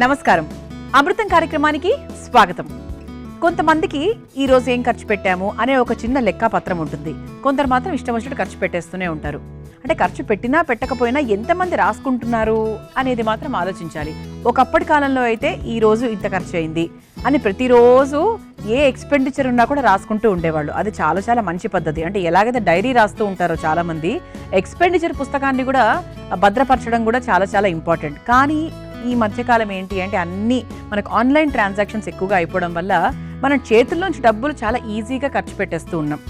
నమస్కారం. అమృతం కార్యక్రమానికి స్వాగతం. కొంతమందికి ఈ రోజు ఏం ఖర్చు పెట్టాము అనే ఒక చిన్న లెక్కపత్రం ఉంటుంది. కొందరు మాత్రం ఇష్టం వచ్చినట్టు ఖర్చు పెట్టేస్తూనే ఉంటారు. అంటే ఖర్చు పెట్టినా పెట్టకపోయినా ఎంతమంది రాసుకుంటున్నారు అనేది మాత్రం ఆలోచించాలి. ఒకప్పటి కాలంలో అయితే ఈ రోజు ఇంత ఖర్చు అయింది అని ప్రతిరోజు ఏ ఎక్స్పెండిచర్ ఉన్నా కూడా రాసుకుంటూ ఉండేవాళ్ళు. అది చాలా చాలా మంచి పద్ధతి. అంటే ఎలాగైతే డైరీ రాస్తూ ఉంటారో చాలా మంది, ఎక్స్పెండిచర్ పుస్తకాన్ని కూడా భద్రపరచడం కూడా చాలా చాలా ఇంపార్టెంట్. కానీ ఈ మధ్యకాలం ఏంటి అంటే అన్నీ మనకు ఆన్లైన్ ట్రాన్సాక్షన్స్ ఎక్కువగా అయిపోవడం వల్ల మన చేతుల్లోంచి డబ్బులు చాలా ఈజీగా ఖర్చు పెట్టేస్తూ ఉన్నాం.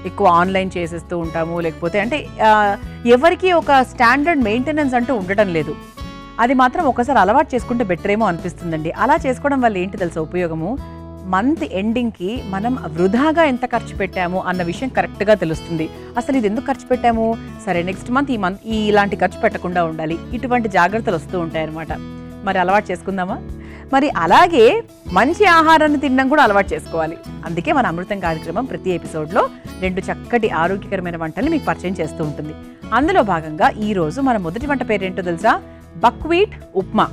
ఎక్కువ ఆన్లైన్ చేసేస్తూ ఉంటాము. లేకపోతే అంటే ఎవరికి ఒక స్టాండర్డ్ మెయింటెనెన్స్ అంటూ ఉండటం లేదు. అది మాత్రం ఒకసారి అలవాటు చేసుకుంటే బెటర్ ఏమో అనిపిస్తుందండి. అలా చేసుకోవడం వల్ల ఏంటి తెలుసా ఉపయోగము? మంత్ ఎండింగ్కి మనం వృధాగా ఎంత ఖర్చు పెట్టాము అన్న విషయం కరెక్ట్గా తెలుస్తుంది. అసలు ఇది ఎందుకు ఖర్చు పెట్టాము, సరే నెక్స్ట్ మంత్ ఇలాంటి ఖర్చు పెట్టకుండా ఉండాలి, ఇటువంటి జాగ్రత్తలు వస్తూ ఉంటాయి అన్నమాట. మరి అలవాటు చేసుకుందామా? మరి అలాగే మంచి ఆహారాన్ని తినడం కూడా అలవాటు చేసుకోవాలి. అందుకే మన అమృతం కార్యక్రమం ప్రతి ఎపిసోడ్లో 2 చక్కటి ఆరోగ్యకరమైన వంటల్ని మీకు పరిచయం చేస్తూ ఉంటుంది. అందులో భాగంగా ఈరోజు మన మొదటి వంట పేరేంటో తెలుసా? బక్వీట్ ఉప్మా.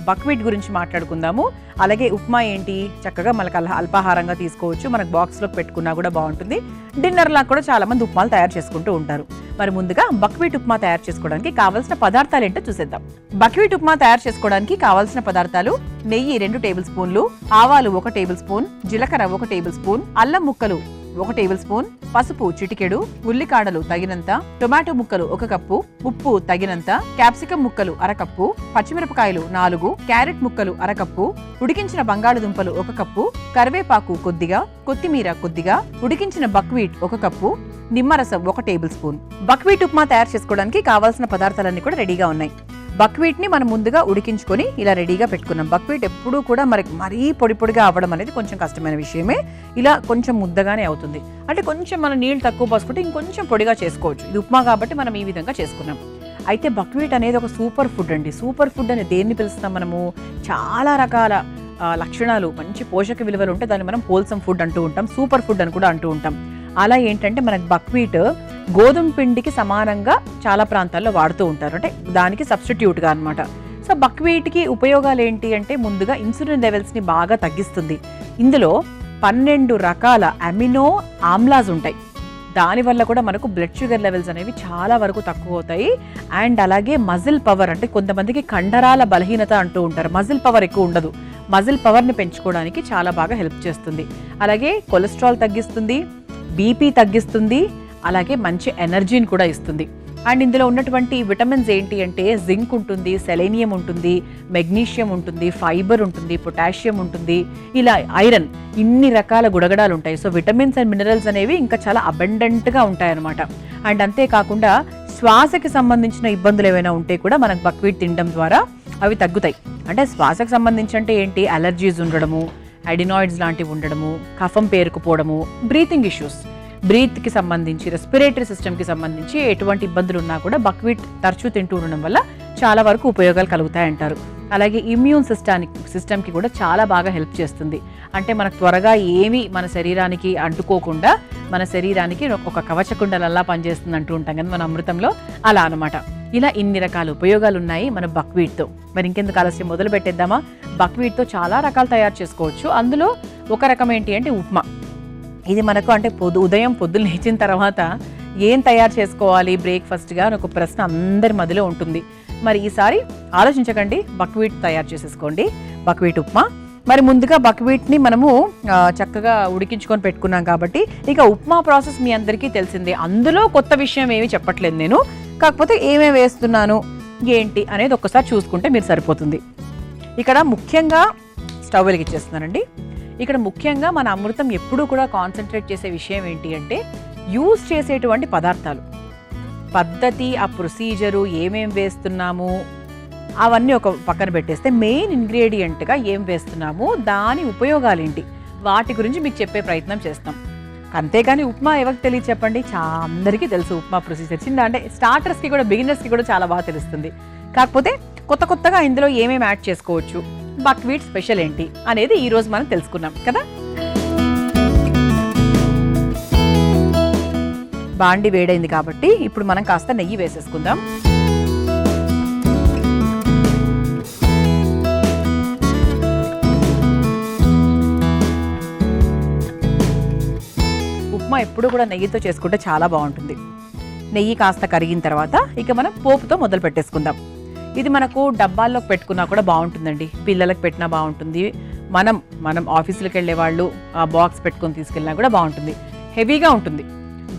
బక్వీట్ గురించి మాట్లాడుకుందాము. అలాగే ఉప్మా ఏంటి, చక్కగా మనకు అల్పాహారంగా తీసుకోవచ్చు, మనకు బాక్స్లోకి పెట్టుకున్నా కూడా బాగుంటుంది. డిన్నర్లా కూడా చాలా మంది ఉప్మాలు తయారు చేసుకుంటూ ఉంటారు. మరి ముందుగా బక్వీట్ ఉప్మా తయారు చేసుకోవడానికి కావాల్సిన పదార్థాలు ఏంటో చూసేద్దాం. బక్వీట్ ఉప్మా తయారు చేసుకోవడానికి కావాల్సిన పదార్థాలు: నెయ్యి 2 టేబుల్ స్పూన్లు, ఆవాలు 1 టేబుల్ స్పూన్, జీలకర్ర 1 టేబుల్ స్పూన్, అల్లం ముక్కలు 1 టేబుల్ స్పూన్, పసుపు చిటికెడు, ఉల్లికాడలు తగినంత, టొమాటో ముక్కలు 1 కప్పు, ఉప్పు తగినంత, క్యాప్సికం ముక్కలు 1/2 కప్పు, పచ్చిమిరపకాయలు 4, క్యారెట్ ముక్కలు 1/2 కప్పు, ఉడికించిన బంగాళదుంపలు 1 కప్పు, కరివేపాకు కొద్దిగా, కొత్తిమీర కొద్దిగా, ఉడికించిన బక్వీట్ 1 కప్పు, నిమ్మరసం 1 టేబుల్ స్పూన్. బక్వీట్ ఉప్మా తయారు చేసుకోవడానికి కావాల్సిన పదార్థాలన్నీ కూడా రెడీగా ఉన్నాయి. బక్వీట్ ని మనం ముందుగా ఉడికించుకొని ఇలా రెడీగా పెట్టుకున్నాం. బక్వీట్ ఎప్పుడూ కూడా మనకి మరీ పొడి పొడిగా అవ్వడం అనేది కొంచెం కష్టమైన విషయమే. ఇలా కొంచెం ముద్దగానే అవుతుంది. అంటే కొంచెం మనం నీళ్ళు తక్కువ పోసుకుంటే ఇంకొంచెం పొడిగా చేసుకోవచ్చు. ఇది ఉప్మా కాబట్టి మనం ఈ విధంగా చేసుకున్నాం. అయితే బక్వీట్ అనేది ఒక సూపర్ ఫుడ్ అండి. సూపర్ ఫుడ్ అని దేన్ని పిలుస్తాం మనము? చాలా రకాల లక్షణాలు, మంచి పోషక విలువలు ఉంటే దాన్ని మనం హోల్సమ్ ఫుడ్ అంటూ ఉంటాం, సూపర్ ఫుడ్ అని కూడా అంటూ ఉంటాం. అలా ఏంటంటే మనకు బక్వీట్ గోధుమ పిండికి సమానంగా చాలా ప్రాంతాల్లో వాడుతూ ఉంటారు. అంటే దానికి సబ్స్టిట్యూట్గా అనమాట. సో బక్వీట్కి ఉపయోగాలు ఏంటి అంటే, ముందుగా ఇన్సులిన్ లెవెల్స్ని బాగా తగ్గిస్తుంది. ఇందులో 12 రకాల అమినో ఆమ్లాస్ ఉంటాయి. దానివల్ల కూడా మనకు బ్లడ్ షుగర్ లెవెల్స్ అనేవి చాలా వరకు తక్కువ అవుతాయి. అండ్ అలాగే మజిల్ పవర్, అంటే కొంతమందికి కండరాల బలహీనత అంటూ ఉంటారు, మజిల్ పవర్ ఎక్కువ ఉండదు. మజిల్ పవర్ని పెంచుకోవడానికి చాలా బాగా హెల్ప్ చేస్తుంది. అలాగే కొలెస్ట్రాల్ తగ్గిస్తుంది, బీపీ తగ్గిస్తుంది, అలాగే మంచి ఎనర్జీని కూడా ఇస్తుంది. అండ్ ఇందులో ఉన్నటువంటి విటమిన్స్ ఏంటి అంటే, జింక్ ఉంటుంది, సెలేనియం ఉంటుంది, మెగ్నీషియం ఉంటుంది, ఫైబర్ ఉంటుంది, పొటాషియం ఉంటుంది, ఇలా ఐరన్, ఇన్ని రకాల గుణగణాలు ఉంటాయి. సో విటమిన్స్ అండ్ మినరల్స్ అనేవి ఇంకా చాలా అబండెంట్గా ఉంటాయి అన్నమాట. అండ్ అంతేకాకుండా శ్వాసకి సంబంధించిన ఇబ్బందులు ఏవైనా ఉంటే కూడా మనకు బక్వీట్ తినడం ద్వారా అవి తగ్గుతాయి. అంటే శ్వాసకు సంబంధించి అంటే ఏంటి, అలర్జీస్ ఉండడము, అడినాయిడ్స్ లాంటివి ఉండడము, కఫం పేరుకుపోవడము, బ్రీతింగ్ ఇష్యూస్, బ్రీత్కి సంబంధించి, రెస్పిరేటరీ సిస్టమ్కి సంబంధించి ఎటువంటి ఇబ్బందులు ఉన్నా కూడా బక్వీట్ తరచూ తింటూ ఉండడం వల్ల చాలా వరకు ఉపయోగాలు కలుగుతాయంటారు. అలాగే ఇమ్యూన్ సిస్టమ్కి కూడా చాలా బాగా హెల్ప్ చేస్తుంది. అంటే మనకు త్వరగా ఏమీ మన శరీరానికి అంటుకోకుండా మన శరీరానికి ఒక కవచకుండలల్లా పనిచేస్తుంది అంటూ ఉంటాం కదా మన అమృతంలో, అలా అనమాట. ఇలా ఇన్ని రకాల ఉపయోగాలు ఉన్నాయి మన బక్వీట్తో. మరి ఇంకెందుకు ఆలస్యం, మొదలు పెట్టేద్దామా? బక్వీట్తో చాలా రకాలు తయారు చేసుకోవచ్చు. అందులో ఒక రకం ఏంటి అంటే ఉప్మా. ఇది మనకు అంటే ఉదయం పొద్దున్న లేచిన తర్వాత ఏం తయారు చేసుకోవాలి బ్రేక్ఫాస్ట్గా అని ఒక ప్రశ్న అందరి మధ్యలో ఉంటుంది. మరి ఈసారి ఆలోచించకండి, బక్వీట్ తయారు చేసేసుకోండి, బక్వీట్ ఉప్మా. మరి ముందుగా బక్వీట్ని మనము చక్కగా ఉడికించుకొని పెట్టుకున్నాం కాబట్టి ఇక ఉప్మా ప్రాసెస్ మీ అందరికీ తెలిసిందే. అందులో కొత్త విషయం ఏమీ చెప్పట్లేదు నేను. కాకపోతే ఏమేమి వేస్తున్నాను ఏంటి అనేది ఒక్కసారి చూసుకుంటే మీరు సరిపోతుంది. ఇక్కడ ముఖ్యంగా స్టవ్ వెలిగించేస్తున్నానండి. ఇక్కడ ముఖ్యంగా మన అమృతం ఎప్పుడూ కూడా కాన్సన్ట్రేట్ చేసే విషయం ఏంటి అంటే, యూజ్ చేసేటువంటి పదార్థాలు, పద్ధతి, ఆ ప్రొసీజరు, ఏమేం వేస్తున్నాము అవన్నీ ఒక పక్కన పెట్టేస్తే మెయిన్ ఇంగ్రీడియంట్గా ఏం వేస్తున్నాము, దాని ఉపయోగాలు ఏంటి, వాటి గురించి మీకు చెప్పే ప్రయత్నం చేస్తాం. అంతేగాని ఉప్మా ఎవరికి తెలియదు చెప్పండి? అందరికీ తెలుసు ఉప్మా ప్రొసీజర్. చిన్న అంటే స్టార్టర్స్కి కూడా, బిగినర్స్కి కూడా చాలా బాగా తెలుస్తుంది. కాకపోతే కొత్తగా ఇందులో ఏమేమి యాడ్ చేసుకోవచ్చు, బక్వీట్ స్పెషల్ ఏంటి అనేది ఈరోజు మనం తెలుసుకున్నాం కదా. బాండి వేడైంది కాబట్టి ఇప్పుడు మనం కాస్త నెయ్యి వేసేసుకుందాం. ఉప్మా ఎప్పుడు కూడా నెయ్యితో చేసుకుంటే చాలా బాగుంటుంది. నెయ్యి కాస్త కరిగిన తర్వాత ఇక మనం పోపుతో మొదలు పెట్టేసుకుందాం. ఇది మనకు డబ్బాల్లోకి పెట్టుకున్నా కూడా బాగుంటుందండి, పిల్లలకు పెట్టినా బాగుంటుంది, మనం ఆఫీసులకు వెళ్ళే వాళ్ళు ఆ బాక్స్ పెట్టుకొని తీసుకెళ్ళినా కూడా బాగుంటుంది. హెవీగా ఉంటుంది,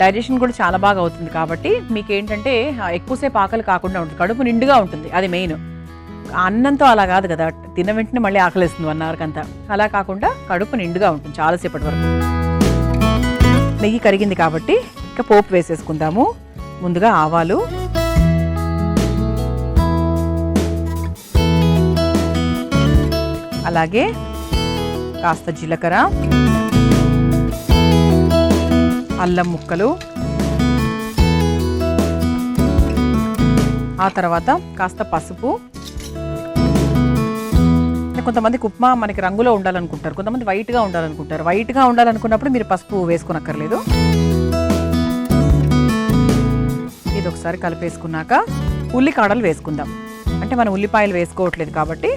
డైజెషన్ కూడా చాలా బాగా అవుతుంది. కాబట్టి మీకు ఏంటంటే ఎక్కువసేపు ఆకలి కాకుండా ఉంటుంది, కడుపు నిండుగా ఉంటుంది. అది మెయిన్. అన్నంతో అలా కాదు కదా, తిన్న వెంటనే మళ్ళీ ఆకలిస్తుంది 1 అవర్ కంతా. అలా కాకుండా కడుపు నిండుగా ఉంటుంది చాలాసేపటి వరకు. నెయ్యి కరిగింది కాబట్టి ఇక పోపు వేసేసుకుందాము. ముందుగా ఆవాలు, అలాగే కాస్త జీలకర్ర, అల్లం ముక్కలు, ఆ తర్వాత కాస్త పసుపు. కొంతమందికి ఉప్మా మనకి రంగులో ఉండాలనుకుంటారు, కొంతమంది వైట్గా ఉండాలనుకుంటారు. వైట్గా ఉండాలనుకున్నప్పుడు మీరు పసుపు వేసుకోనక్కర్లేదు. ఇది ఒకసారి కలిపేసుకున్నాక ఉల్లికాడలు వేసుకుందాం. అంటే మనం ఉల్లిపాయలు వేసుకోవట్లేదు కాబట్టి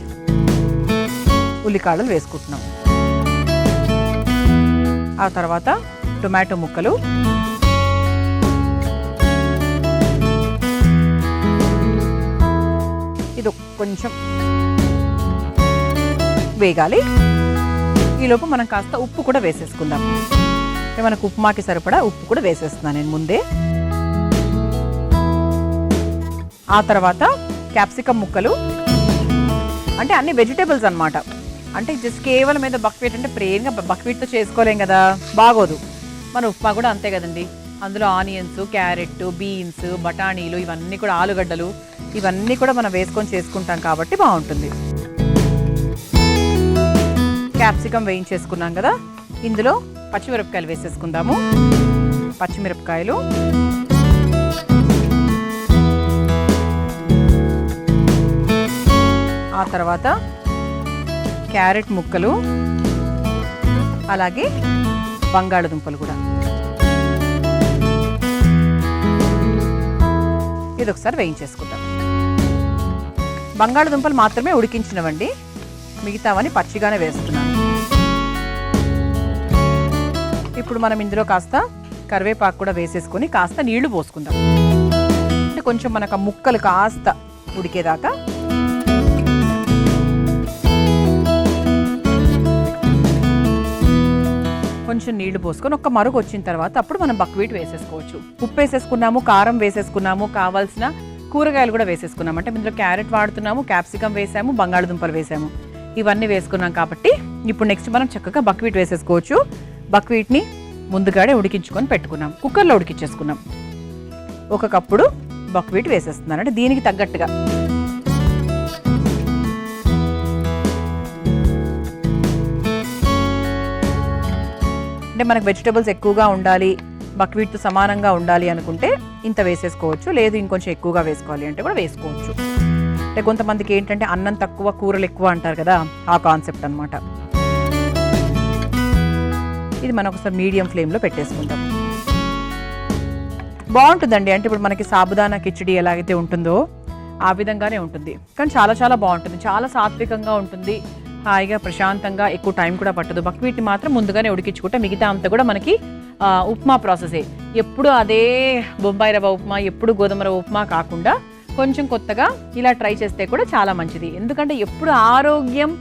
ఉల్లికాడలు వేసుకుంటున్నాం. ఆ తర్వాత టొమాటో ముక్కలు, ఇది కొంచెం వేగాలి. ఈలోపు మనం కాస్త ఉప్పు కూడా వేసేసుకుందాం. మనకు ఉప్మాకి సరిపడా ఉప్పు కూడా వేసేస్తున్నాను నేను ముందే. ఆ తర్వాత క్యాప్సికమ్ ముక్కలు, అంటే అన్ని వెజిటేబుల్స్ అన్నమాట. అంటే జస్ట్ కేవలం ఏదో బక్వీట్ అంటే ప్లేన్గా బక్వీట్తో చేసుకోలేం కదా, బాగోదు. మన ఉప్మా కూడా అంతే కదండి, అందులో ఆనియన్స్, క్యారెట్, బీన్స్, బఠానీలు, ఇవన్నీ కూడా ఆలుగడ్డలు, ఇవన్నీ కూడా మనం వేసుకొని చేసుకుంటాం కాబట్టి బాగుంటుంది. క్యాప్సికమ్ వేయించేసుకున్నాం కదా, ఇందులో పచ్చిమిరపకాయలు వేసేసుకుందాము. పచ్చిమిరపకాయలు, ఆ తర్వాత క్యారెట్ ముక్కలు, అలాగే బంగాళదుంపలు కూడా. ఇది ఒకసారి వేయించేసుకుందాం. బంగాళదుంపలు మాత్రమే ఉడికించినవండి, మిగతావని పచ్చిగానే వేస్తున్నాను. ఇప్పుడు మనం ఇందులో కాస్త కరివేపాకు కూడా వేసేసుకొని కాస్త నీళ్లు పోసుకుందాం. అంటే కొంచెం మనకు ముక్కలు కాస్త ఉడికేదాకా కొంచెం నీళ్లు పోసుకొని ఒక్క మరుగు వచ్చిన తర్వాత అప్పుడు మనం బక్వీట్ వేసేసుకోవచ్చు. ఉప్పు వేసేసుకున్నాము, కారం వేసేసుకున్నాము, కావాల్సిన కూరగాయలు కూడా వేసేసుకున్నాము. అంటే ఇందులో క్యారెట్ వాడుతున్నాము, క్యాప్సికమ్ వేసాము, బంగాళదుంపలు వేసాము, ఇవన్నీ వేసుకున్నాం. కాబట్టి ఇప్పుడు నెక్స్ట్ మనం చక్కగా బక్వీట్ వేసేసుకోవచ్చు. బక్వీట్ని ముందుగానే ఉడికించుకొని పెట్టుకున్నాం, కుక్కర్లో ఉడికించేసుకున్నాం. 1 కప్పుడు బక్వీట్ వేసేస్తున్నాను, అంటే దీనికి తగ్గట్టుగా. అంటే మనకు వెజిటబుల్స్ ఎక్కువగా ఉండాలి, బక్వీట్తో సమానంగా ఉండాలి అనుకుంటే ఇంత వేసేసుకోవచ్చు, లేదు ఇంకొంచెం ఎక్కువగా వేసుకోవాలి అంటే కూడా వేసుకోవచ్చు. అంటే కొంతమందికి ఏంటంటే అన్నం తక్కువ కూరలు ఎక్కువ అంటారు కదా, ఆ కాన్సెప్ట్ అనమాట. ఇది మనం ఒకసారి మీడియం ఫ్లేమ్లో పెట్టేసుకుంటాం. బాగుంటుందండి. అంటే ఇప్పుడు మనకి సాబుదానా కిచిడి ఎలాగైతే ఉంటుందో ఆ విధంగానే ఉంటుంది, కానీ చాలా చాలా బాగుంటుంది, చాలా సాత్వికంగా ఉంటుంది, హాయిగా ప్రశాంతంగా, ఎక్కువ టైం కూడా పట్టదు. బక్వీట్ని మాత్రం ముందుగానే ఉడికించుకుంటే మిగతా అంతా కూడా మనకి ఉప్మా ప్రాసెసే. ఎప్పుడు అదే బొంబాయి రవ్వ ఉప్మా, ఎప్పుడు గోధుమ రవ్వ ఉప్మా కాకుండా కొంచెం కొత్తగా ఇలా ట్రై చేస్తే కూడా చాలా మంచిది. ఎందుకంటే ఎప్పుడు ఆరోగ్యం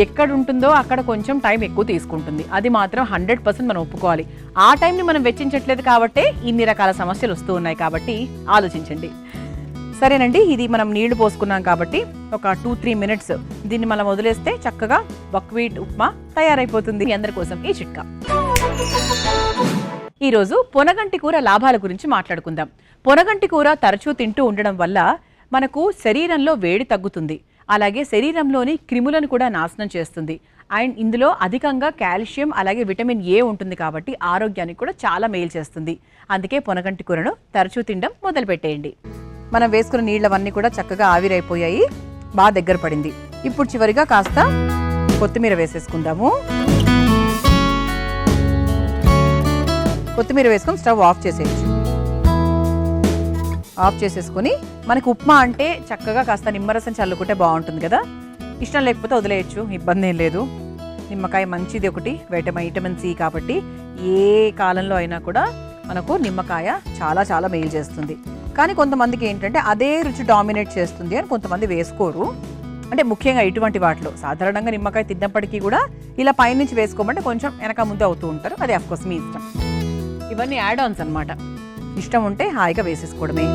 ఎక్కడ ఉంటుందో అక్కడ కొంచెం టైం ఎక్కువ తీసుకుంటుంది, అది మాత్రం 100% మనం ఒప్పుకోవాలి. ఆ టైంని మనం వెచ్చించట్లేదు కాబట్టే ఇన్ని రకాల సమస్యలు వస్తూ ఉన్నాయి. కాబట్టి ఆలోచించండి. సరేనండి, ఇది మనం నీళ్లు పోసుకున్నాం కాబట్టి ఒక 2-3 మినిట్స్ దీన్ని మనం వదిలేస్తే చక్కగా బక్వీట్ ఉప్మా తయారైపోతుంది. అందరి కోసం ఈ చిట్కా. ఈరోజు పొనగంటి కూర లాభాల గురించి మాట్లాడుకుందాం. పొనగంటి కూర తరచూ తింటూ ఉండడం వల్ల మనకు శరీరంలో వేడి తగ్గుతుంది, అలాగే శరీరంలోని క్రిములను కూడా నాశనం చేస్తుంది. అండ్ ఇందులో అధికంగా కాల్షియం అలాగే విటమిన్ ఏ ఉంటుంది కాబట్టి ఆరోగ్యానికి కూడా చాలా మేలు చేస్తుంది. అందుకే పొనగంటి కూరను తరచూ తినడం మొదలుపెట్టేయండి. మనం వేసుకున్న నీళ్ళవన్నీ కూడా చక్కగా ఆవిరైపోయాయి, బాగా దగ్గర పడింది. ఇప్పుడు చివరిగా కాస్త కొత్తిమీర వేసేసుకుందాము. కొత్తిమీర వేసుకొని స్టవ్ ఆఫ్ చేసేయచ్చు. ఆఫ్ చేసేసుకొని మనకి ఉప్మా అంటే చక్కగా కాస్త నిమ్మరసం చల్లుకుంటే బాగుంటుంది కదా. ఇష్టం లేకపోతే వదిలేయచ్చు, ఇబ్బంది ఏం లేదు. నిమ్మకాయ మంచిది, ఒకటి విటమిన్ సి కాబట్టి ఏ కాలంలో అయినా కూడా మనకు నిమ్మకాయ చాలా చాలా మేలు చేస్తుంది. కానీ కొంతమందికి ఏంటంటే అదే రుచి డామినేట్ చేస్తుంది అని కొంతమంది వేసుకోరు. అంటే ముఖ్యంగా ఇటువంటి వాటిలో సాధారణంగా నిమ్మకాయ తిన్నప్పటికీ కూడా ఇలా పైనుంచి వేసుకోమంటే కొంచెం వెనక ముందు అవుతూ ఉంటారు. అది అఫ్కోర్స్ మీ ఇష్టం. ఇవన్నీ యాడ్ ఆన్స్ అనమాట. ఇష్టం ఉంటే హాయిగా వేసేసుకోవడమే.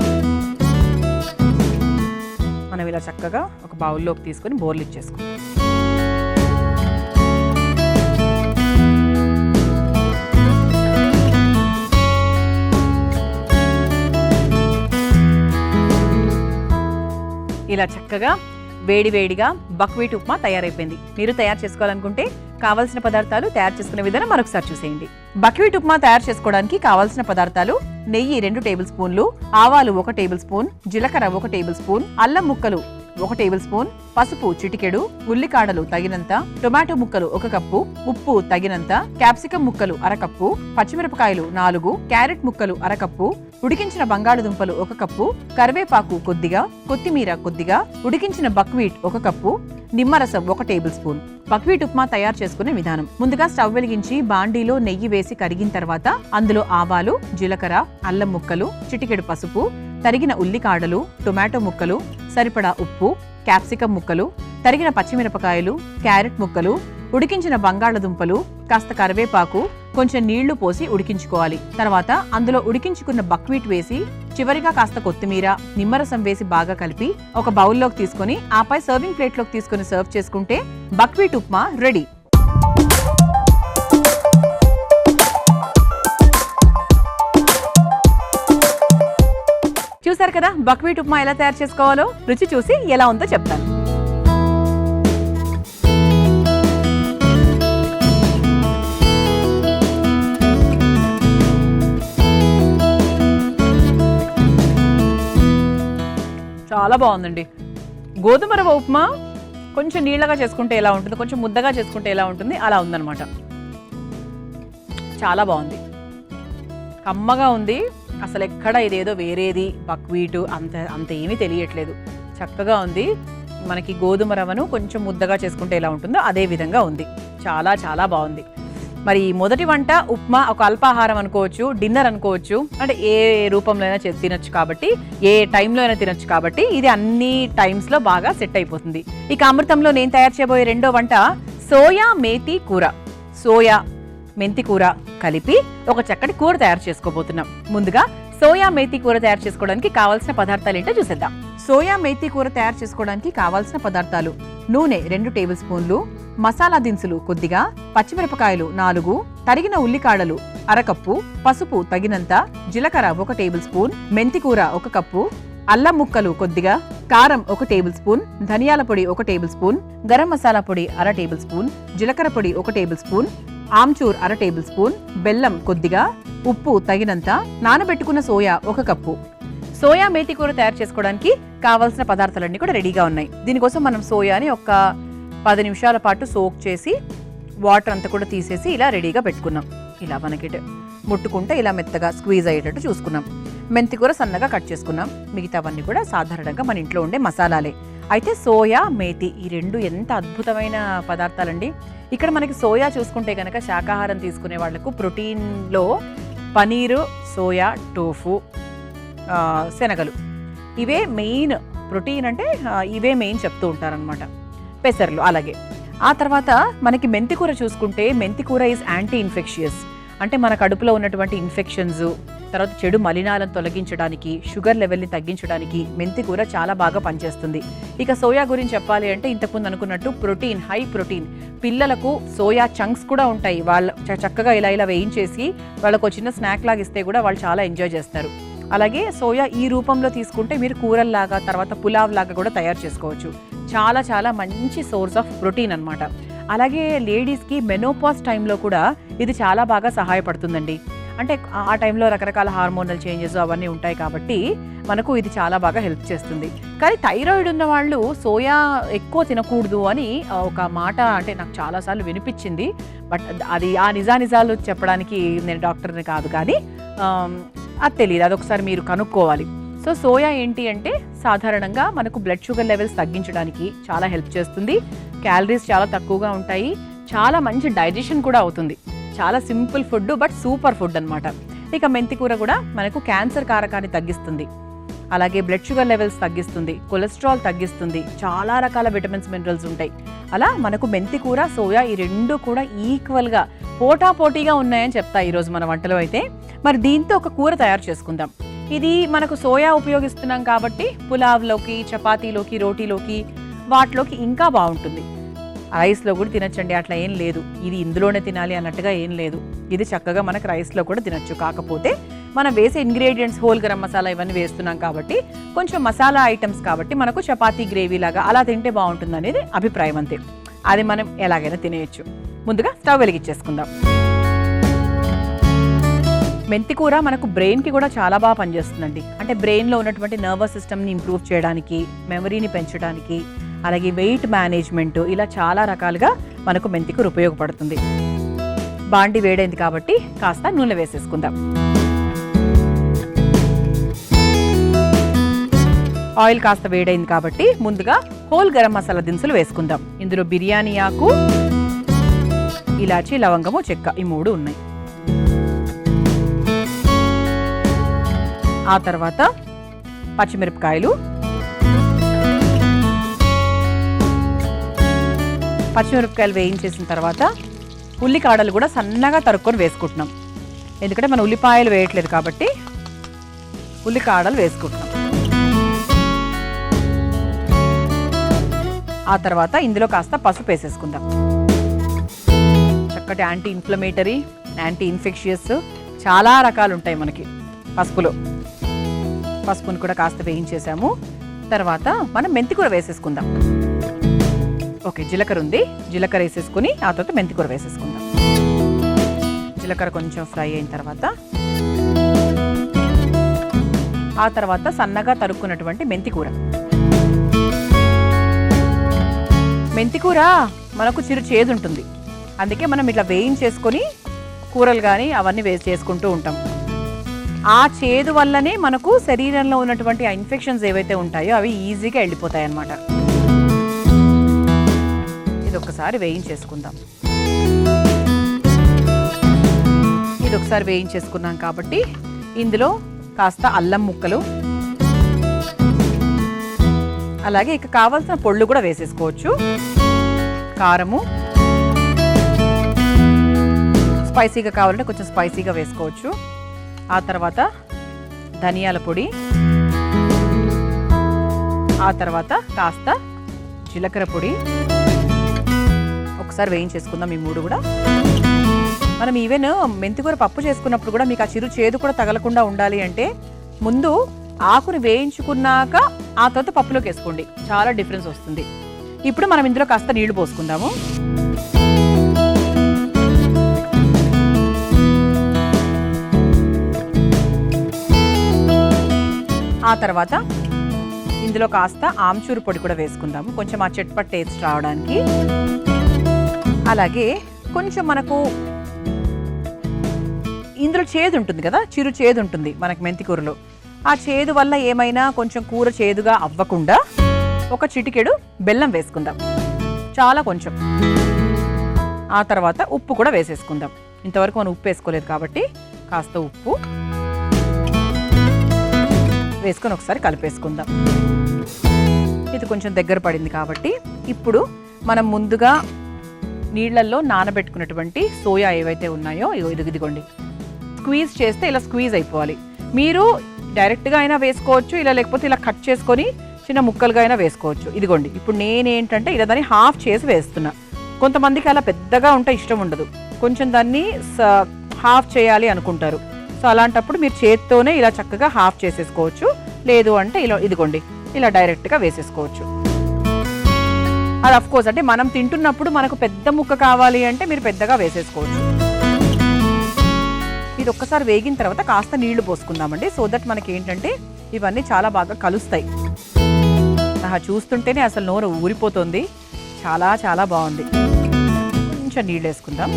మనం ఇలా చక్కగా ఒక బౌల్లోకి తీసుకొని బోర్లు ఇచ్చేసుకోండి. ఇలా చక్కగా వేడివేడిగా బక్వీట్ ఉప్మా తయారైపోయింది. మీరు తయారు చేసుకోవాలనుకుంటే కావాల్సిన పదార్థాలు, తయారు చేసుకునే విధానం మరొకసారి చూసేయండి. బక్వీట్ ఉప్మా తయారు చేసుకోవడానికి కావాల్సిన పదార్థాలు: నెయ్యి 2 టేబుల్ స్పూన్లు, ఆవాలు 1 టేబుల్ స్పూన్, జీలకర్ర 1 టేబుల్ స్పూన్, అల్లం ముక్కలు 1 టేబుల్ స్పూన్, పసుపు చిటికెడు, ఉల్లికాడలు తగినంత, టొమాటో ముక్కలు 1 కప్పు, ఉప్పు తగినంత, క్యాప్సికం ముక్కలు 1/2 కప్పు, పచ్చిమిరపకాయలు 4, క్యారెట్ ముక్కలు 1/2 కప్పు, ఉడికించిన బంగాళదుంపలు 1 కప్పు, కరివేపాకు కొద్దిగా, కొత్తిమీర కొద్దిగా, ఉడికించిన బక్వీట్ 1 కప్పు, నిమ్మరసం 1 టేబుల్ స్పూన్. బక్వీట్ ఉప్మా తయారు చేసుకునే విధానం: ముందుగా స్టవ్ వెలిగించి బాండీలో నెయ్యి వేసి కరిగిన తర్వాత అందులో ఆవాలు, జీలకర్ర, అల్లం ముక్కలు, చిటికెడు పసుపు, తరిగిన ఉల్లికాడలు, టొమాటో ముక్కలు, సరిపడా ఉప్పు, క్యాప్సికం ముక్కలు, తరిగిన పచ్చిమిరపకాయలు, క్యారెట్ ముక్కలు, ఉడికించిన బంగాళదుంపలు, కాస్త కరివేపాకు, కొంచెం నీళ్లు పోసి ఉడికించుకోవాలి. తర్వాత అందులో ఉడికించుకున్న బక్వీట్ వేసి చివరిగా కాస్త కొత్తిమీర, నిమ్మరసం వేసి బాగా కలిపి ఒక బౌల్లోకి తీసుకొని ఆపై సర్వింగ్ ప్లేట్లోకి తీసుకొని సర్వ్ చేసుకుంటే బక్వీట్ ఉప్మా రెడీ. చూసారు కదా బక్వీట్ ఉప్మా ఎలా తయారు చేసుకోవాలో. రుచి చూసి ఎలా ఉందో చెప్తాను. చాలా బాగుందండి. గోధుమ రవ్వ ఉప్మా కొంచెం నీళ్ళగా చేసుకుంటే ఎలా ఉంటుంది, కొంచెం ముద్దగా చేసుకుంటే ఎలా ఉంటుంది, అలా ఉందన్నమాట. చాలా బాగుంది, కమ్మగా ఉంది. అసలు ఎక్కడ ఇదేదో వేరేది బక్వీటు అంత ఏమీ తెలియట్లేదు. చక్కగా ఉంది. మనకి గోధుమ రవ్వను కొంచెం ముద్దగా చేసుకుంటే ఎలా ఉంటుందో అదే విధంగా ఉంది. చాలా చాలా బాగుంది. మరి మొదటి వంట ఉప్మా ఒక అల్పాహారం అనుకోవచ్చు, డిన్నర్ అనుకోవచ్చు, అంటే ఏ రూపంలో అయినా తినొచ్చు కాబట్టి, ఏ టైంలో అయినా తినొచ్చు కాబట్టి ఇది అన్ని టైమ్స్లో బాగా సెట్ అయిపోతుంది. ఇక అమృతంలో నేను తయారు చేయబోయే రెండో వంట సోయా మేతి కూర. సోయా మెంతి కూర కలిపి ఒక చక్కటి కూర తయారు చేసుకోబోతున్నాం. ముందుగా సోయా మేతి కూర తయారు చేసుకోవడానికి కావాల్సిన పదార్థాలు ఏంటో చూసేద్దాం. సోయా మేతి కూర తయారు చేసుకోవడానికి కావాల్సిన పదార్థాలు: నూనె 2 టేబుల్ స్పూన్లు, మసాలా దినుసులు కొద్దిగా, పచ్చిమిరపకాయలు 4, తరిగిన ఉల్లికాడలు 1/2 కప్పు, పసుపు తగినంత, జీలకర్ర 1 టేబుల్ స్పూన్, మెంతి కూర 1 కప్పు, అల్లం ముక్కలు కొద్దిగా, కారం 1 టేబుల్ స్పూన్, ధనియాల పొడి 1 టేబుల్ స్పూన్, గరం మసాలా పొడి 1/2 టేబుల్ స్పూన్, జీలకర్ర పొడి 1 table spoon, amchur 1/2 table spoon, బెల్లం కొద్దిగా, ఉప్పు తగినంత, నానబెట్టుకున్న సోయా 1 కప్పు. సోయా మేతి కూర తయారు చేసుకోవడానికి కావాల్సిన పదార్థాలన్నీ కూడా రెడీగా ఉన్నాయి. దీనికోసం మనం సోయాని ఒక 10 నిమిషాల పాటు సోక్ చేసి వాటర్ అంతా కూడా తీసేసి ఇలా రెడీగా పెట్టుకున్నాం. ఇలా మనకి ముట్టుకుంటే ఇలా మెత్తగా స్క్వీజ్ అయ్యేటట్టు చూసుకున్నాం. మెంతి కూర సన్నగా కట్ చేసుకున్నాం. మిగతావన్నీ కూడా సాధారణంగా మన ఇంట్లో ఉండే మసాలాలే. అయితే సోయా మేతి ఈ రెండు ఎంత అద్భుతమైన పదార్థాలండి. ఇక్కడ మనకి సోయా చూసుకుంటే కనుక శాకాహారం తీసుకునే వాళ్లకు ప్రోటీన్లో పనీరు, సోయా, టోఫు, శనగలు ఇవే మెయిన్ ప్రోటీన్. అంటే ఇవే మెయిన్ చెప్తూ ఉంటారనమాట. పెసర్లు అలాగే. ఆ తర్వాత మనకి మెంతి కూర చూసుకుంటే మెంతి కూర ఈజ్ యాంటీ ఇన్ఫెక్షియస్. అంటే మన కడుపులో ఉన్నటువంటి ఇన్ఫెక్షన్స్, తర్వాత చెడు మలినాలను తొలగించడానికి, షుగర్ లెవెల్ని తగ్గించడానికి మెంతి కూర చాలా బాగా పనిచేస్తుంది. ఇక సోయా గురించి చెప్పాలి అంటే ఇంతకుముందు అనుకున్నట్టు ప్రోటీన్, హై ప్రోటీన్. పిల్లలకు సోయా చంక్స్ కూడా ఉంటాయి. వాళ్ళు చక్కగా ఇలా వేయించేసి వాళ్ళకు చిన్న స్నాక్ లాగా ఇస్తే కూడా వాళ్ళు చాలా ఎంజాయ్ చేస్తారు. అలాగే సోయా ఈ రూపంలో తీసుకుంటే మీరు కూరల్లాగా, తర్వాత పులావ్ లాగా కూడా తయారు చేసుకోవచ్చు. చాలా చాలా మంచి సోర్స్ ఆఫ్ ప్రోటీన్ అన్నమాట. అలాగే లేడీస్కి మెనోపాజ్ టైంలో కూడా ఇది చాలా బాగా సహాయపడుతుందండి. అంటే ఆ టైంలో రకరకాల హార్మోనల్ చేంజెస్ అవన్నీ ఉంటాయి కాబట్టి మనకు ఇది చాలా బాగా హెల్ప్ చేస్తుంది. కానీ థైరాయిడ్ ఉన్న వాళ్ళు సోయా ఎక్కువ తినకూడదు అని ఒక మాట అంటే నాకు చాలాసార్లు వినిపించింది. బట్ అది ఆ నిజాలు చెప్పడానికి నేను డాక్టర్ని కాదు, కానీ అది తెలియదు. అదొకసారి మీరు కనుక్కోవాలి. సో సోయా ఏంటి అంటే సాధారణంగా మనకు బ్లడ్ షుగర్ లెవెల్స్ తగ్గించడానికి చాలా హెల్ప్ చేస్తుంది. క్యాలరీస్ చాలా తక్కువగా ఉంటాయి, చాలా మంచి డైజెషన్ కూడా అవుతుంది. చాలా simple food but super food అన్నమాట. ఇక మెంతి కూర కూడా మనకు క్యాన్సర్ కారకాన్ని తగ్గిస్తుంది, అలాగే బ్లడ్ షుగర్ లెవెల్స్ తగ్గిస్తుంది, కొలెస్ట్రాల్ తగ్గిస్తుంది, చాలా రకాల విటమిన్స్ మినరల్స్ ఉంటాయి. అలా మనకు మెంతి కూర సోయా ఈ రెండు కూడా ఈక్వల్గా పోటాపోటీగా ఉన్నాయని చెప్తా ఈరోజు మన వంటలో అయితే. మరి దీంతో ఒక కూర తయారు చేసుకుందాం. ఇది మనకు సోయా ఉపయోగిస్తున్నాం కాబట్టి పులావ్లోకి, చపాతీలోకి, రోటీలోకి వాటిలోకి ఇంకా బాగుంటుంది. రైస్లో కూడా తినచ్చండి, అట్లా ఏం లేదు. ఇది ఇందులోనే తినాలి అన్నట్టుగా ఏం లేదు. ఇది చక్కగా మనకు రైస్లో కూడా తినచ్చు. కాకపోతే మనం వేసే ఇంగ్రీడియంట్స్ హోల్ గరం మసాలా ఇవన్నీ వేస్తున్నాం కాబట్టి కొంచెం మసాలా ఐటమ్స్ కాబట్టి మనకు చపాతీ గ్రేవీ లాగా అలా తింటే బాగుంటుంది అనేది అభిప్రాయం అంతే. అది మనం ఎలాగైనా తినేయచ్చు. ముందుగా స్టవ్ వెలిగించేసుకుందాం. మెంతి కూర మనకు బ్రెయిన్కి కూడా చాలా బాగా పనిచేస్తుందండి. అంటే బ్రెయిన్లో ఉన్నటువంటి నర్వస్ సిస్టమ్ని ఇంప్రూవ్ చేయడానికి, మెమరీని పెంచడానికి, అలాగే వెయిట్ మేనేజ్మెంట్, ఇలా చాలా రకాలుగా మనకు మెంతి కూర ఉపయోగపడుతుంది. బాండి వేడైంది కాబట్టి కాస్త నూనె వేసేసుకుందాం. ఆయిల్ కాస్త వేడైంది కాబట్టి ముందుగా హోల్ గరం మసాలా దినుసులు వేసుకుందాం. ఇందులో బిర్యానీ ఆకు, ఇలాచి, లవంగము, చెక్క ఈ 3 ఉన్నాయి. ఆ తర్వాత పచ్చిమిరపకాయలు, పచ్చిమిరపకాయలు వేయించేసిన తర్వాత ఉల్లికాడలు కూడా సన్నగా తరుక్కొని వేసుకుంటున్నాం. ఎందుకంటే మనం ఉల్లిపాయలు వేయట్లేదు కాబట్టి ఉల్లికాడలు వేసుకుంటున్నాం. ఆ తర్వాత ఇందులో కాస్త పసుపు వేసేసుకుందాం. చక్కటి యాంటీ ఇన్ఫ్లమేటరీ, యాంటీ ఇన్ఫెక్షియస్ చాలా రకాలు ఉంటాయి మనకి పసుపులో. పసుపుని కూడా కాస్త వేయించేసాము. తర్వాత మనం మెంతి కూర వేసేసుకుందాం. ఓకే, జీలకర్ర ఉంది, జీలకర్ర వేసేసుకుని ఆ తర్వాత మెంతి కూర వేసేసుకుందాం. జీలకర్ర కొంచెం ఫ్రై అయిన తర్వాత ఆ తర్వాత సన్నగా తరుక్కున్నటువంటి మెంతి కూర. మెంతి కూర మనకు చిరు చేదు ఉంటుంది, అందుకే మనం ఇట్లా వేయించేసుకొని కూరలు కానీ అవన్నీ వేసి చేసుకుంటూ ఉంటాం. ఆ చేదు వల్లనే మనకు శరీరంలో ఉన్నటువంటి ఆ ఇన్ఫెక్షన్స్ ఏవైతే ఉంటాయో అవి ఈజీగా వెళ్ళిపోతాయి అన్నమాట. ఇది ఒకసారి వేయించేసుకుందాం. ఇది ఒకసారి వేయించేసుకున్నాం కాబట్టి ఇందులో కాస్త అల్లం ముక్కలు, అలాగే ఇక కావాల్సిన పొళ్ళు కూడా వేసేసుకోవచ్చు. కారము, స్పైసీగా కావాలంటే కొంచెం స్పైసీగా వేసుకోవచ్చు. ఆ తర్వాత ధనియాల పొడి, ఆ తర్వాత కాస్త జీలకర్ర పొడి. ఒకసారి వేయించేసుకుందాం ఈ 3 కూడా. మనం ఈవెన్ మెంతికూర పప్పు చేసుకున్నప్పుడు కూడా మీకు ఆ చిరు చేదు కూడా తగలకుండా ఉండాలి అంటే ముందు ఆకుని వేయించుకున్నాక ఆ తర్వాత పప్పులోకి వేసుకోండి, చాలా డిఫరెన్స్ వస్తుంది. ఇప్పుడు మనం ఇందులో కాస్త నీళ్లు పోసుకుందాము. ఆ తర్వాత ఇందులో కాస్త ఆమ్చూరు పొడి కూడా వేసుకుందాము, కొంచెం ఆ చట్పట్ టేస్ట్ రావడానికి. అలాగే కొంచెం మనకు ఇందులో చేదు ఉంటుంది కదా, చిరు చేదు ఉంటుంది మనకి మెంతి కూరలో. ఆ చేదు వల్ల ఏమైనా కొంచెం కూర చేదుగా అవ్వకుండా ఒక చిటికెడు బెల్లం వేసుకుందాం, చాలా కొంచెం. ఆ తర్వాత ఉప్పు కూడా వేసేసుకుందాం. ఇంతవరకు మనం ఉప్పు వేసుకోలేదు కాబట్టి కాస్త ఉప్పు వేసుకొని ఒకసారి కలిపేసుకుందాం. ఇది కొంచెం దగ్గర పడింది కాబట్టి ఇప్పుడు మనం ముందుగా నీళ్లలో నానబెట్టుకున్నటువంటి సోయా ఏవైతే ఉన్నాయో ఇదిగోండి, స్క్వీజ్ చేస్తే ఇలా స్క్వీజ్ అయిపోవాలి. మీరు డైరెక్ట్గా అయినా వేసుకోవచ్చు, ఇలా లేకపోతే ఇలా కట్ చేసుకొని చిన్న ముక్కలుగా అయినా వేసుకోవచ్చు. ఇదిగోండి, ఇప్పుడు నేనేంటంటే ఇలా దాన్ని హాఫ్ చేసి వేస్తున్నా. కొంతమందికి అలా పెద్దగా ఉంటే ఇష్టం ఉండదు, కొంచెం దాన్ని హాఫ్ చేయాలి అనుకుంటారు. సో అలాంటప్పుడు మీరు చేత్తోనే ఇలా చక్కగా హాఫ్ చేసేసుకోవచ్చు. లేదు అంటే ఇలా ఇదిగోండి ఇలా డైరెక్ట్గా వేసేసుకోవచ్చు. అది అఫ్ కోర్స్ అంటే మనం తింటున్నప్పుడు మనకు పెద్ద ముక్క కావాలి అంటే మీరు పెద్దగా వేసేసుకోవచ్చు. ఇది ఒక్కసారి వేగిన తర్వాత కాస్త నీళ్లు పోసుకుందామండి, సో దట్ మనకి ఏంటంటే ఇవన్నీ చాలా బాగా కలుస్తాయి. చూస్తుంటేనే అసలు నోరు ఊరిపోతుంది, చాలా చాలా బాగుంది. కొంచెం నీళ్ళు వేసుకుందాం.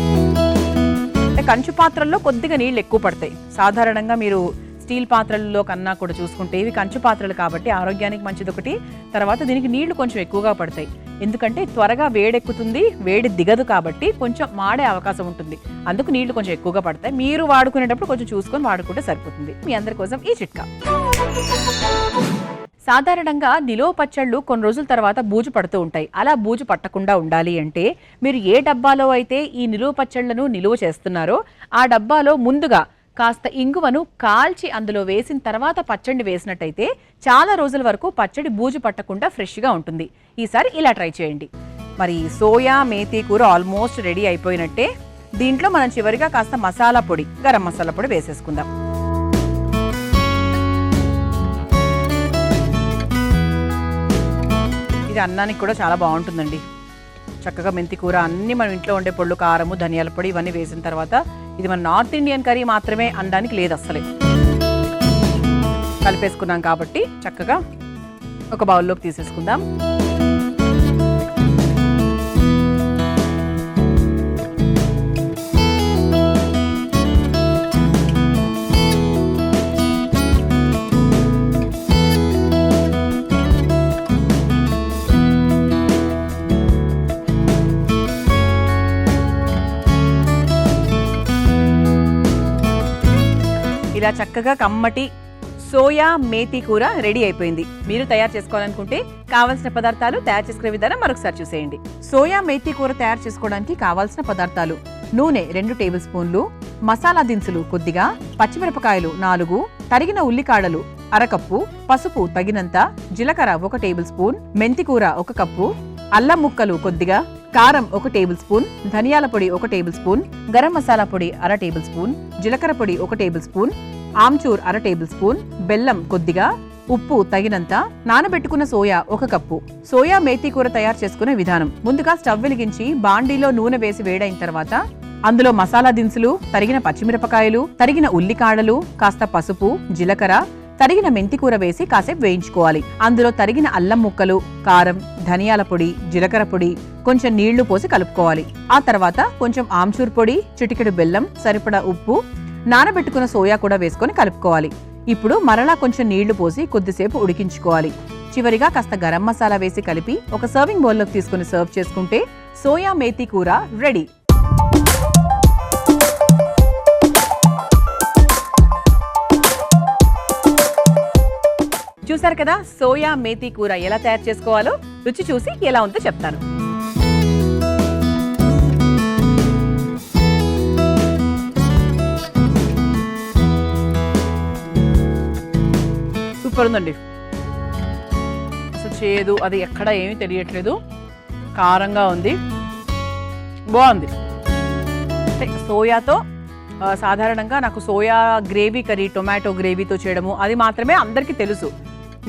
అంటే కంచు పాత్రల్లో కొద్దిగా నీళ్ళు ఎక్కువ పడతాయి. సాధారణంగా మీరు స్టీల్ పాత్రల్లో కన్నా కూడా చూసుకుంటే ఇవి కంచు పాత్రలు కాబట్టి ఆరోగ్యానికి మంచిది ఒకటి. తర్వాత దీనికి నీళ్లు కొంచెం ఎక్కువగా పడతాయి, ఎందుకంటే త్వరగా వేడెక్కుతుంది, వేడి దిగదు కాబట్టి కొంచెం మాడే అవకాశం ఉంటుంది. అందుకు నీళ్లు కొంచెం ఎక్కువగా పడతాయి. మీరు వాడుకునేటప్పుడు కొంచెం చూసుకొని వాడుకుంటే సరిపోతుంది. మీ అందరి కోసం ఈ చిట్కా. సాధారణంగా నిలువ పచ్చళ్ళు కొన్ని రోజుల తర్వాత బూజు పడుతూ ఉంటాయి. అలా బూజు పట్టకుండా ఉండాలి అంటే మీరు ఏ డబ్బాలో అయితే ఈ నిలువ పచ్చళ్లను నిలువ చేస్తున్నారో ఆ డబ్బాలో ముందుగా కాస్త ఇంగువను కాల్చి అందులో వేసిన తర్వాత పచ్చడిని వేసినట్టయితే చాలా రోజుల వరకు పచ్చడి బూజు పట్టకుండా ఫ్రెష్గా ఉంటుంది. ఈసారి ఇలా ట్రై చేయండి. మరి సోయా మేతి కూర ఆల్మోస్ట్ రెడీ అయిపోయినట్టే. దీంట్లో మనం చివరిగా కాస్త మసాలా పొడి, గరం మసాలా పొడి వేసేసుకుందాం. ఇది అన్నానికి కూడా చాలా బాగుంటుందండి. చక్కగా మెంతి కూర అన్ని మనం ఇంట్లో ఉండే పొళ్ళు, కారము, ధనియాల పొడి ఇవన్నీ వేసిన తర్వాత ఇది మన నార్త్ ఇండియన్ కర్రీ మాత్రమే అనడానికి లేదు అస్సలే. కలిపేసుకున్నాం కాబట్టి చక్కగా ఒక బౌల్లోకి తీసేసుకుందాం. ఇలా చక్కగా కమ్మటి సోయా మేతి కూర రెడీ అయిపోయింది. మీరు తయారు చేసుకోవాలనుకుంటే కావాల్సిన పదార్థాలు, తయారు చేసుకునే విధానం మరొకసారి చూసేయండి. సోయా మేతి కూర తయారు చేసుకోవడానికి కావాల్సిన పదార్థాలు: నూనె 2 టేబుల్ స్పూన్లు, మసాలా దినుసులు కొద్దిగా, పచ్చిమిరపకాయలు 4, తరిగిన ఉల్లికాడలు అరకప్పు, పసుపు తగినంత, జీలకర్ర 1 టేబుల్ స్పూన్, మెంతి కూర 1 కప్పు, అల్లం ముక్కలు కొద్దిగా, కారం 1 టేబుల్ స్పూన్, ధనియాల పొడి 1 టేబుల్ స్పూన్, గరం మసాలా పొడి 1/2 టేబుల్ స్పూన్, జీలకర్ర పొడి 1 table spoon, amchur 1/2 table spoon, బెల్లం కొద్దిగా, ఉప్పు తగినంత, నానబెట్టుకున్న సోయా 1 కప్పు. సోయా మేతి కూర తయారు చేసుకునే విధానం: ముందుగా స్టవ్ వెలిగించి బాండీలో నూనె వేసి వేడైన తర్వాత అందులో మసాలా దినుసులు, తరిగిన పచ్చిమిరపకాయలు, తరిగిన ఉల్లికాడలు, కాస్త పసుపు, జీలకర్ర, తరిగిన మెంతి కూర వేసి కాసేపు వేయించుకోవాలి. అందులో తరిగిన అల్లం ముక్కలు, కారం, ధనియాల పొడి, జీలకర్ర పొడి, కొంచెం నీళ్లు పోసి కలుపుకోవాలి. ఆ తర్వాత కొంచెం ఆమ్చూర్ పొడి, చిటికెడు బెల్లం, సరిపడా ఉప్పు, నానబెట్టుకున్న సోయా కూడా వేసుకొని కలుపుకోవాలి. ఇప్పుడు మరలా కొంచెం నీళ్లు పోసి కొద్దిసేపు ఉడికించుకోవాలి. చివరిగా కాస్త గరం మసాలా వేసి కలిపి ఒక సర్వింగ్ బౌల్లోకి తీసుకుని సర్వ్ చేసుకుంటే సోయా మేతి కూర రెడీ. చూసారు కదా, సోయా మేతి కూర ఎలా తయారు చేసుకోవాలో. రుచి చూసి ఎలా ఉందో చెప్తాను. సూపర్ ఉందండి. అసలు చేదు అది ఎక్కడ ఏమీ తెలియట్లేదు, కారంగా ఉంది, బాగుంది. సోయాతో సాధారణంగా నాకు సోయా గ్రేవీ కర్రీ, టొమాటో గ్రేవీతో చేయడము అది మాత్రమే అందరికీ తెలుసు.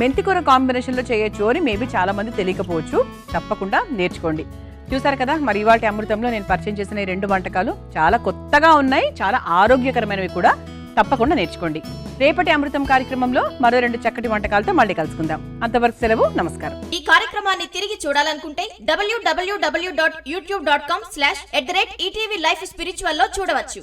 మెంతికూర కాంబినేషన్లో చేయొచ్చు అని మేబీ చాలా మంది తెలియకపోవచ్చు. తప్పకుండా నేర్చుకోండి. చూసారు కదా, మరి ఇవాళ అమృతంలో నేను పరిచయం చేసిన ఈ 2 వంటకాలు చాలా కొత్తగా ఉన్నాయి, చాలా ఆరోగ్యకరమైనవి కూడా. తప్పకుండా నేర్చుకోండి. రేపటి అమృతం కార్యక్రమంలో మరో 2 చక్కటి వంటకాలతో మళ్ళీ కలుసుకుందాం. అంతవరకు సెలవు, నమస్కారం. ఈ కార్యక్రమాన్ని తిరిగి చూడాలనుకుంటే www.youtube.com/ETV Life Spiritual లో చూడవచ్చు.